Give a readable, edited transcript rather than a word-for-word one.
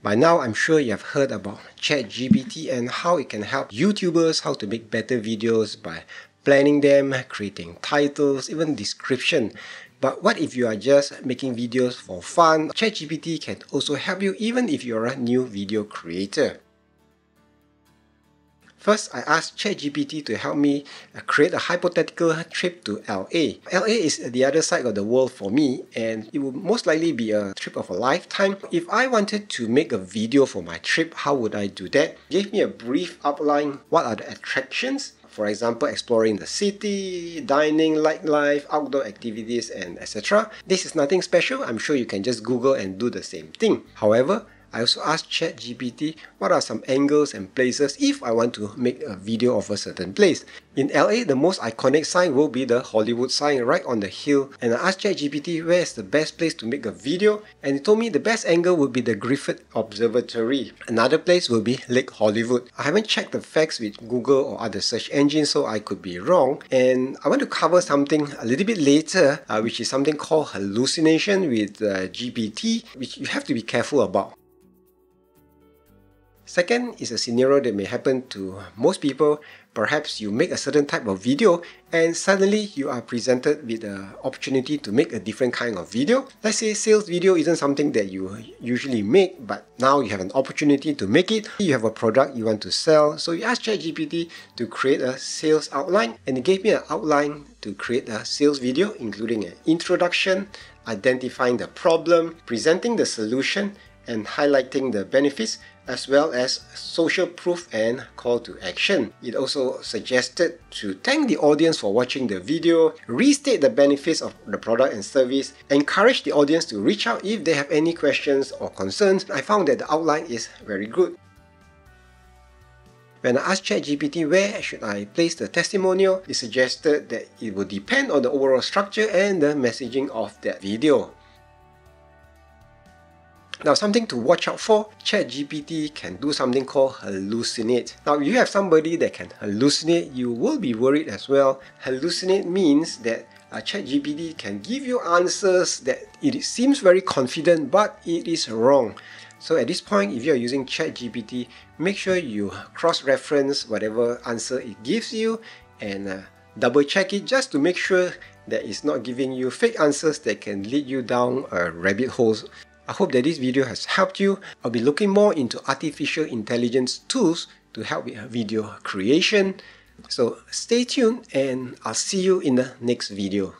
By now, I'm sure you have heard about ChatGPT and how it can help YouTubers how to make better videos by planning them, creating titles, even description. But what if you are just making videos for fun? ChatGPT can also help you even if you're a new video creator. First, I asked ChatGPT to help me create a hypothetical trip to LA. LA is the other side of the world for me, and it will most likely be a trip of a lifetime. If I wanted to make a video for my trip, how would I do that? It gave me a brief outline. What are the attractions? For example, exploring the city, dining, nightlife, outdoor activities, and etc. This is nothing special. I'm sure you can just Google and do the same thing. However, I also asked ChatGPT what are some angles and places if I want to make a video of a certain place. In LA, the most iconic sign will be the Hollywood sign right on the hill. And I asked ChatGPT where is the best place to make a video, and it told me the best angle would be the Griffith Observatory. Another place will be Lake Hollywood. I haven't checked the facts with Google or other search engines, so I could be wrong. And I want to cover something a little bit later, which is something called hallucination with GPT, which you have to be careful about. Second is a scenario that may happen to most people. Perhaps you make a certain type of video and suddenly you are presented with the opportunity to make a different kind of video. Let's say sales video isn't something that you usually make, but now you have an opportunity to make it. You have a product you want to sell, so you ask ChatGPT to create a sales outline, and it gave me an outline to create a sales video, including an introduction, identifying the problem, presenting the solution, and highlighting the benefits, as well as social proof and call to action. It also suggested to thank the audience for watching the video, restate the benefits of the product and service, encourage the audience to reach out if they have any questions or concerns. I found that the outline is very good. When I asked ChatGPT where should I place the testimonial, it suggested that it would depend on the overall structure and the messaging of that video. Now, something to watch out for, ChatGPT can do something called hallucinate. Now, if you have somebody that can hallucinate, you will be worried as well. Hallucinate means that ChatGPT can give you answers that it seems very confident, but it is wrong. So at this point, if you are using ChatGPT, make sure you cross-reference whatever answer it gives you and double check it just to make sure that it's not giving you fake answers that can lead you down a rabbit hole. I hope that this video has helped you. I'll be looking more into artificial intelligence tools to help with video creation. So stay tuned and I'll see you in the next video.